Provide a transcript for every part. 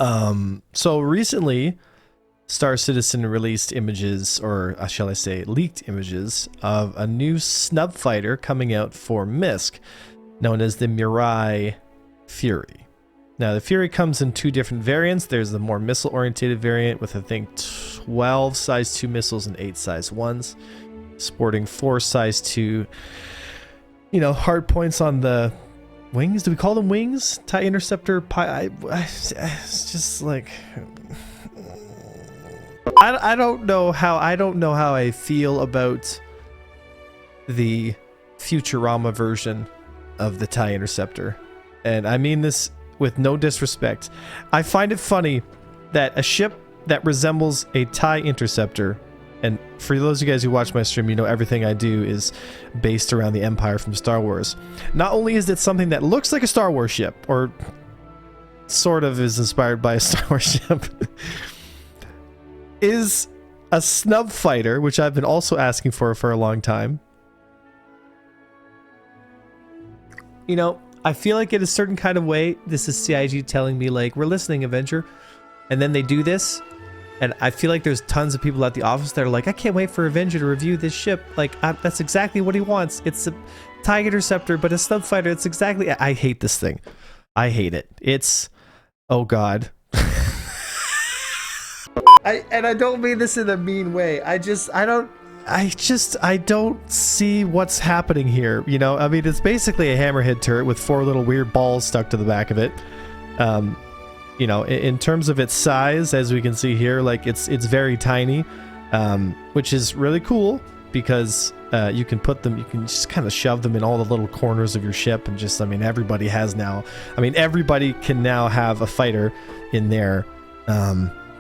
So recently, StarCitizen released images, or shall I say, leaked images of a new snub fighter coming out for Misk, known as the Mirai Fury. Now, the Fury comes in two different variants. There's the more missile-oriented variant with, I think, 12 size 2 missiles and 8 size 1s, sporting 4 size 2, hard points on the wings. Do we call them wings? TIE Interceptor? It's just like... I don't know how I feel about the Futurama version of the TIE Interceptor. And I mean this with no disrespect. I find it funny that a ship that resembles a TIE Interceptor, and for those of you guys who watch my stream, you know everything I do is based around the Empire from Star Wars. Not only is it something that looks like a Star Wars ship, or sort of is inspired by a Star Wars ship, is a snub fighter, which I've been also asking for a long time. I feel like in a certain kind of way, this is CIG telling me, like, we're listening, Avenger. And then they do this, and I feel like there's tons of people at the office that are like, I can't wait for Avenger to review this ship. Like, that's exactly what he wants. It's a TIE Interceptor, but a snub fighter. It's exactly... I hate this thing. I hate it. It's... Oh, God. I don't mean this in a mean way. I don't see what's happening here. I mean, it's basically a hammerhead turret with 4 little weird balls stuck to the back of it. In terms of its size, as we can see here, like it's very tiny, which is really cool because you can just kind of shove them in all the little corners of your ship, and just, everybody can now have a fighter in there.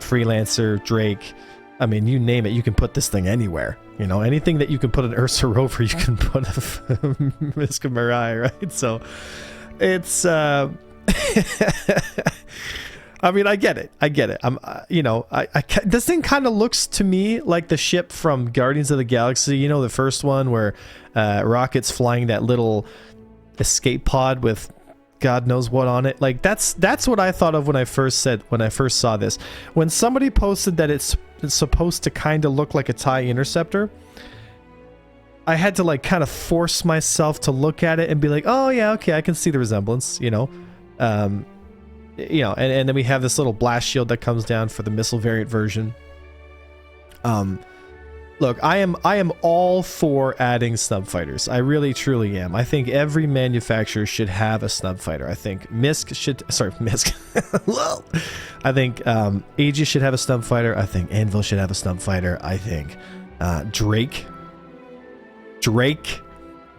Freelancer, Drake, you name it, you can put this thing anywhere. Anything that you can put an Ursa rover, you can put a Misk Mirai, right? So it's I get it. This thing kind of looks to me like the ship from Guardians of the Galaxy, the first one where Rocket's flying that little escape pod with God knows what on it. Like that's what I thought of when I first saw this. When somebody posted that it's supposed to kind of look like a TIE Interceptor, I had to like kind of force myself to look at it and be like, oh yeah, okay, I can see the resemblance, and then we have this little blast shield that comes down for the missile variant version. Look, I am all for adding snub fighters. I really truly am. I think every manufacturer should have a snub fighter. I think Misk. I think Aegis should have a snub fighter. I think Anvil should have a snub fighter. I think Drake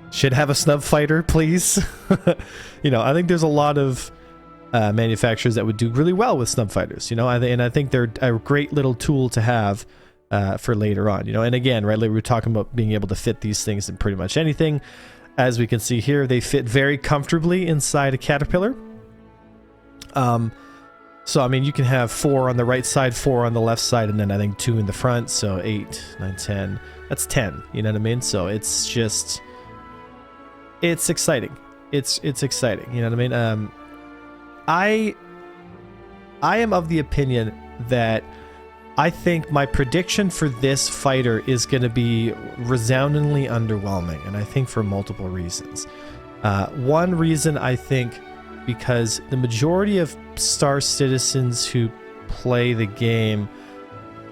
should have a snub fighter, please. I think there's a lot of manufacturers that would do really well with snub fighters. And I think they're a great little tool to have for later on. And again, right, like we were talking about being able to fit these things in pretty much anything. As we can see here, they fit very comfortably inside a Caterpillar. So you can have 4 on the right side, 4 on the left side, and then I think 2 in the front. So 8, 9, 10. That's 10. You know what I mean? So it's just, it's exciting. It's exciting. You know what I mean? I am of the opinion that I think my prediction for this fighter is going to be resoundingly underwhelming, and I think for multiple reasons. One reason, I think, because the majority of Star Citizens who play the game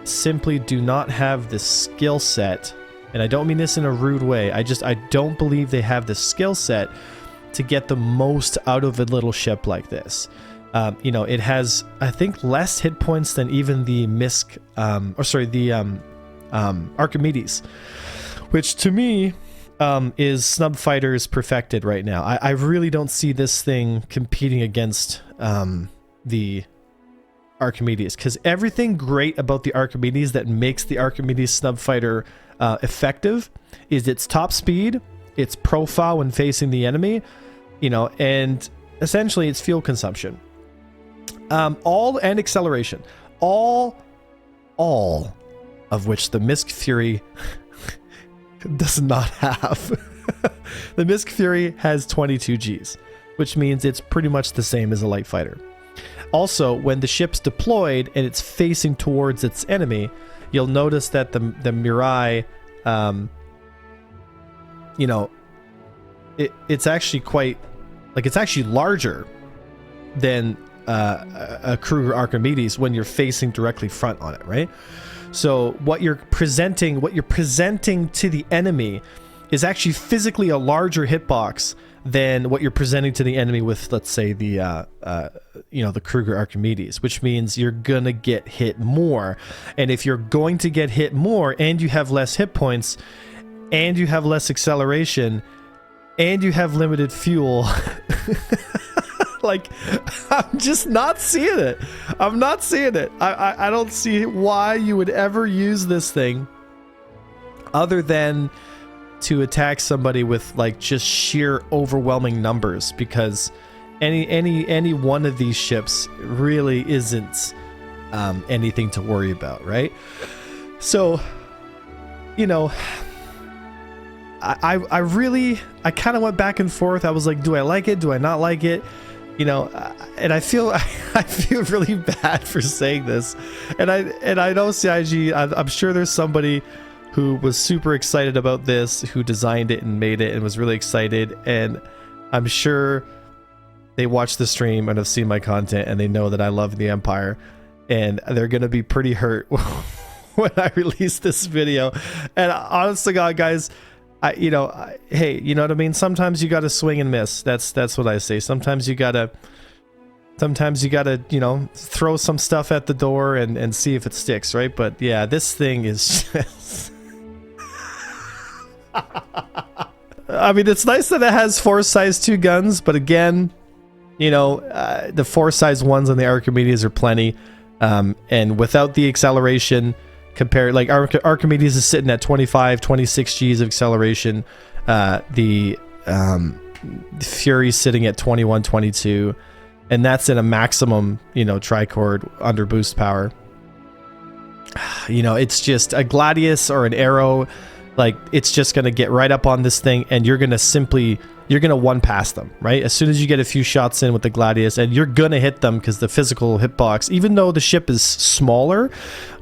simply do not have the skill set, and I don't mean this in a rude way, I don't believe they have the skill set to get the most out of a little ship like this. It has, I think, less hit points than even the Misk, Archimedes, which to me is snub fighters perfected right now. I really don't see this thing competing against the Archimedes, because everything great about the Archimedes that makes the Archimedes snub fighter effective is its top speed, its profile when facing the enemy, and essentially its fuel consumption. And acceleration, all of which the Misk Fury does not have. The Misk Fury has 22 Gs, which means it's pretty much the same as a light fighter. Also, when the ship's deployed and it's facing towards its enemy, you'll notice that the Mirai, you know, it's actually quite, like, it's actually larger than a Kruger Archimedes when you're facing directly front on it, right? So what you're presenting to the enemy is actually physically a larger hitbox than what you're presenting to the enemy with, let's say, the you know, the Kruger Archimedes, which means you're gonna get hit more. And if you're going to get hit more and you have less hit points and you have less acceleration and you have limited fuel, like, I'm just not seeing it. I'm not seeing it. I don't see why you would ever use this thing other than to attack somebody with, like, just sheer overwhelming numbers, because any one of these ships really isn't anything to worry about, right? So, you know, I kind of went back and forth. I was like, do I like it? Do I not like it? You know, and I feel really bad for saying this, and I know CIG. I'm sure there's somebody who was super excited about this, who designed it and made it and was really excited, and I'm sure they watched the stream and have seen my content and they know that I love the Empire, and they're gonna be pretty hurt when I release this video. And honest to God, guys, hey, you know what I mean? Sometimes you gotta swing and miss. That's what I say. Sometimes you gotta, you know, throw some stuff at the door and see if it sticks, right? But yeah, this thing is just... I mean, it's nice that it has 4 size 2 guns, but again, you know, the 4 size 1s on the Archimedes are plenty, and without the acceleration, compared, like, Archimedes is sitting at 25, 26 Gs of acceleration. The Fury's sitting at 21, 22, and that's in a maximum, you know, tricord under boost power. You know, it's just a Gladius or an Arrow, like, it's just going to get right up on this thing, and you're going to one pass them, right? As soon as you get a few shots in with the Gladius, and you're going to hit them, because the physical hitbox, even though the ship is smaller,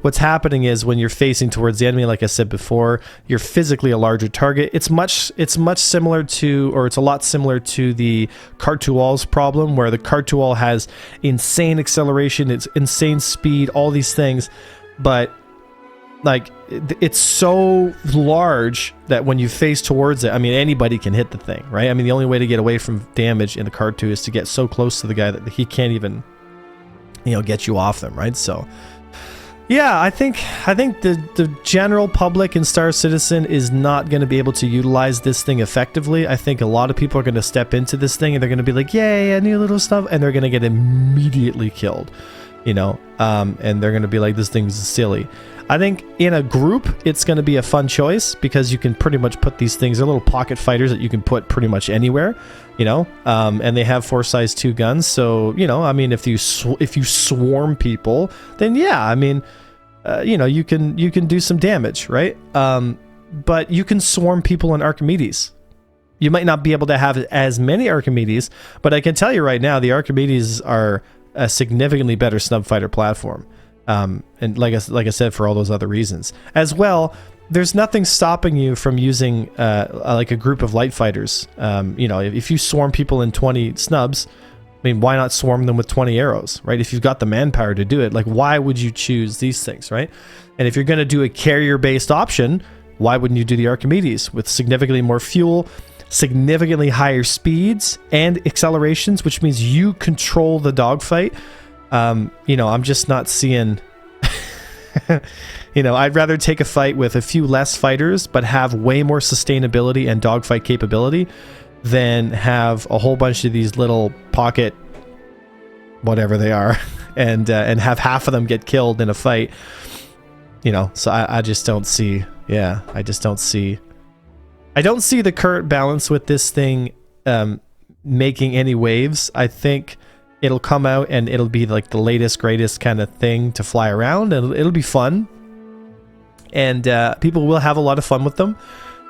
what's happening is when you're facing towards the enemy, like I said before, you're physically a larger target. It's much similar to, or it's a lot similar to the Cartual's problem, where the Cartual has insane acceleration, it's insane speed, all these things, but like, it's so large that when you face towards it, I mean, anybody can hit the thing, right? I mean, the only way to get away from damage in the Card 2 is to get so close to the guy that he can't even, you know, get you off them, right? So, yeah, I think the general public in Star Citizen is not going to be able to utilize this thing effectively. I think a lot of people are going to step into this thing and they're going to be like, yay, a new little stuff, and they're going to get immediately killed, you know, and they're going to be like, this thing's silly. I think in a group, it's going to be a fun choice, because you can pretty much put these things, they're little pocket fighters that you can put pretty much anywhere, you know, and they have 4 size 2 guns. So, you know, I mean, if you swarm people, then yeah, I mean, you know, you can do some damage, right? But you can swarm people in Archimedes. You might not be able to have as many Archimedes, but I can tell you right now, the Archimedes are a significantly better snub fighter platform. And like I said, for all those other reasons as well, there's nothing stopping you from using like a group of light fighters. You know, if you swarm people in 20 snubs, I mean, why not swarm them with 20 arrows, right? If you've got the manpower to do it, like, why would you choose these things, right? And if you're going to do a carrier-based option, why wouldn't you do the Archimedes with significantly more fuel, significantly higher speeds and accelerations, which means you control the dogfight? You know, I'm just not seeing, you know, I'd rather take a fight with a few less fighters, but have way more sustainability and dogfight capability than have a whole bunch of these little pocket, whatever they are, and have half of them get killed in a fight, you know. So I just don't see, yeah, I don't see the current balance with this thing, making any waves. I think it'll come out and it'll be like the latest, greatest kind of thing to fly around, and it'll be fun, and people will have a lot of fun with them.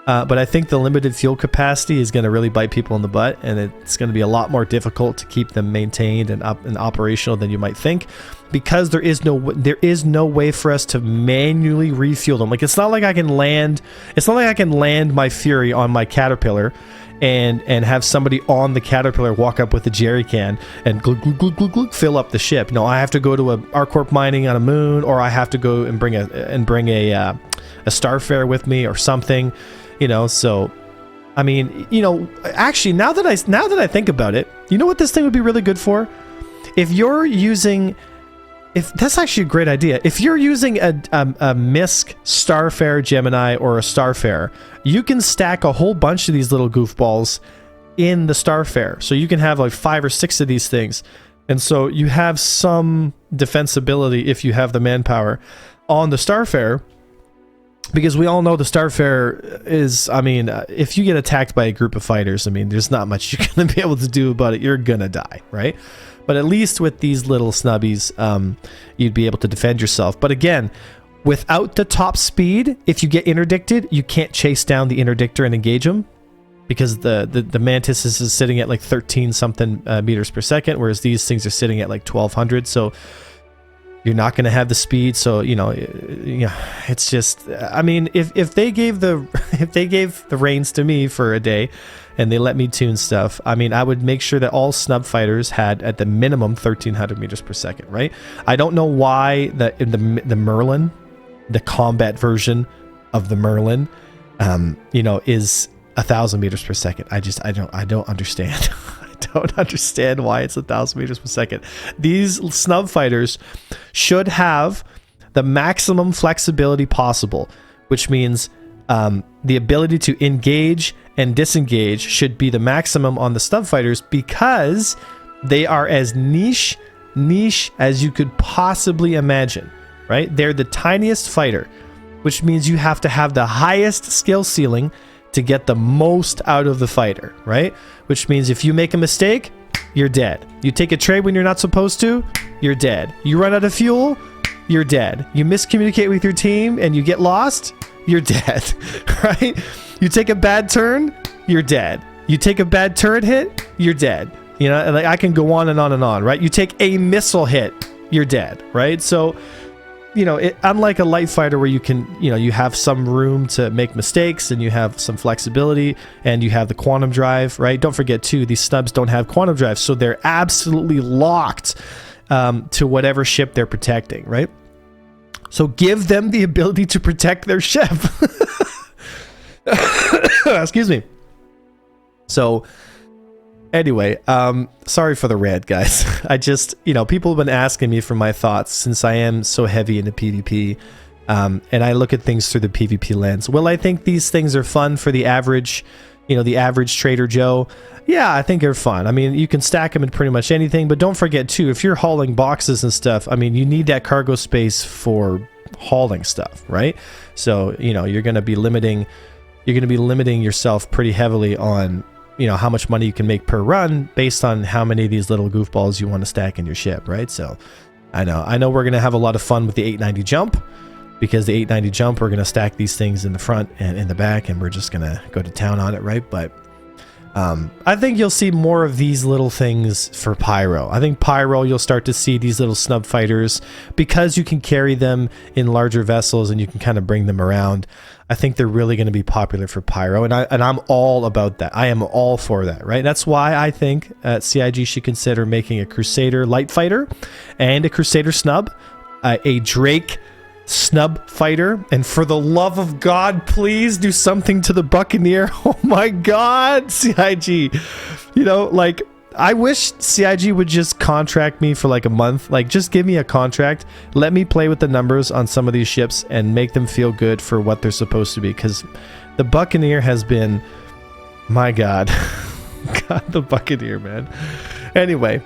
But I think the limited fuel capacity is going to really bite people in the butt, and it's going to be a lot more difficult to keep them maintained and operational than you might think, because there is no way for us to manually refuel them. Like, it's not like I can land my Fury on my Caterpillar and have somebody on the Caterpillar walk up with a jerry can and glug, glug, glug, glug, glug, fill up the ship. No, I have to go to a ArcCorp mining on a moon, or I have to go and bring a Starfare with me or something. So, I mean, actually, now that I think about it, you know what this thing would be really good for? If that's actually a great idea. If you're using a MISC Starfare Gemini or a Starfare, you can stack a whole bunch of these little goofballs in the Starfare. So you can have like 5 or 6 of these things. And so you have some defensibility if you have the manpower on the Starfare. Because we all know the Starfare is, I mean, if you get attacked by a group of fighters, I mean, there's not much you're going to be able to do about it. You're going to die, right? But at least with these little snubbies, you'd be able to defend yourself. But again, without the top speed, if you get interdicted, you can't chase down the interdictor and engage them, because the Mantis is sitting at like 13 something meters per second, whereas these things are sitting at like 1200. So you're not going to have the speed. So it's just, I mean, if they gave the reins to me for a day and they let me tune stuff, I mean, I would make sure that all snub fighters had at the minimum 1300 meters per second, right? I don't know why the Merlin, the combat version of the Merlin, is 1000 meters per second. I don't understand. Don't understand why it's 1000 meters per second. These snub fighters should have the maximum flexibility possible, which means the ability to engage and disengage should be the maximum on the snub fighters, because they are as niche as you could possibly imagine, right? They're the tiniest fighter, which means you have to have the highest skill ceiling to get the most out of the fighter, right? Which means if you make a mistake, you're dead. You take a trade when you're not supposed to, you're dead. You run out of fuel, you're dead. You miscommunicate with your team and you get lost, you're dead, right? You take a bad turn, you're dead. You take a bad turret hit, you're dead. And like, I can go on and on and on, right? You take a missile hit, you're dead, right? So, unlike a light fighter where you can, you have some room to make mistakes and you have some flexibility and you have the quantum drive, right? Don't forget too, these snubs don't have quantum drive, so they're absolutely locked to whatever ship they're protecting, right? So give them the ability to protect their ship. Excuse me. So anyway, sorry for the rant, guys. I just, people have been asking me for my thoughts since I am so heavy into PvP, and I look at things through the PvP lens. Will I think these things are fun for the average, the average Trader Joe? Yeah, I think they're fun. I mean, you can stack them in pretty much anything, but don't forget too, if you're hauling boxes and stuff, I mean, you need that cargo space for hauling stuff, right? So, you're going to be limiting yourself pretty heavily on how much money you can make per run based on how many of these little goofballs you want to stack in your ship, right? So I know we're going to have a lot of fun with the 890 jump, because the 890 jump, we're going to stack these things in the front and in the back, and we're just going to go to town on it, right? But I think you'll see more of these little things for Pyro. I think Pyro, you'll start to see these little snub fighters, because you can carry them in larger vessels and you can kind of bring them around. I think they're really going to be popular for Pyro, and I'm all about that. I am all for that, right? That's why I think CIG should consider making a Crusader light fighter and a Crusader snub, a Drake snub fighter, and for the love of God, please do something to the Buccaneer. Oh my God, CIG. Like, I wish CIG would just contract me for like a month. Like, just give me a contract. Let me play with the numbers on some of these ships and make them feel good for what they're supposed to be. Because the Buccaneer has been, my God. God, the Buccaneer, man. Anyway,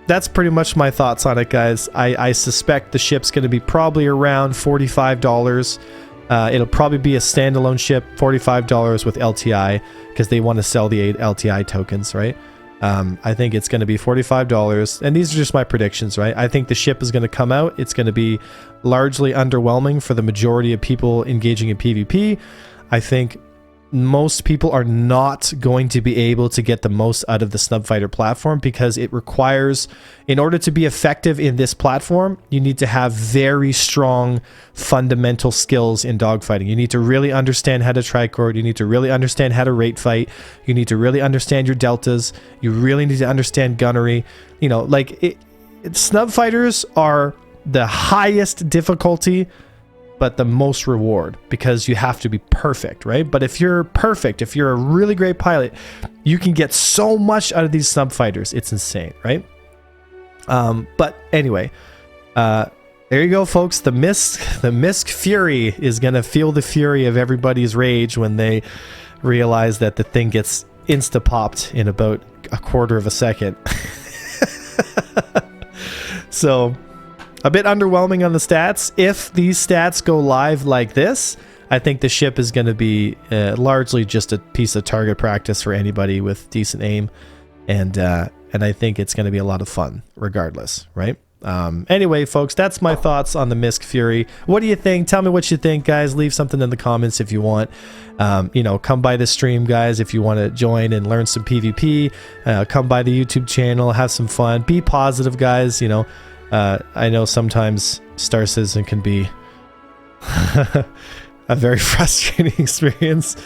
that's pretty much my thoughts on it, guys. I suspect the ship's going to be probably around $45. It'll probably be a standalone ship, $45 with LTI, because they want to sell the 8 LTI tokens, right? I think it's going to be $45, and these are just my predictions, right? I think the ship is going to come out. It's going to be largely underwhelming for the majority of people engaging in PvP. I think most people are not going to be able to get the most out of the Snub Fighter platform, because it requires, in order to be effective in this platform, you need to have very strong fundamental skills in dogfighting. You need to really understand how to tricord. You need to really understand how to rate fight. You need to really understand your deltas. You really need to understand gunnery. You know, like Snub Fighters are the highest difficulty, but the most reward, because you have to be perfect, right? But if you're perfect, if you're a really great pilot, you can get so much out of these Snub Fighters. It's insane, right? But anyway, there you go, folks. The Misk Fury is gonna feel the fury of everybody's rage when they realize that the thing gets insta-popped in about a quarter of a second. So, a bit underwhelming on the stats. If these stats go live like this, I think the ship is going to be largely just a piece of target practice for anybody with decent aim, and I think it's going to be a lot of fun regardless, right? Anyway, folks, that's my thoughts on the Misk Fury. What do you think? Tell me what you think, guys. Leave something in the comments if you want. You know, come by the stream, guys, if you want to join and learn some PvP. Come by the YouTube channel, have some fun. Be positive, guys. You know, I know sometimes StarCitizen can be a very frustrating experience,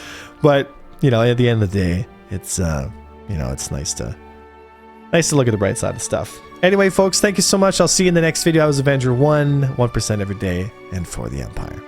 but you know, at the end of the day, it's you know, it's nice to look at the bright side of stuff. Anyway, folks, thank you so much. I'll see you in the next video. I was Avenger 1% every day, and for the Empire.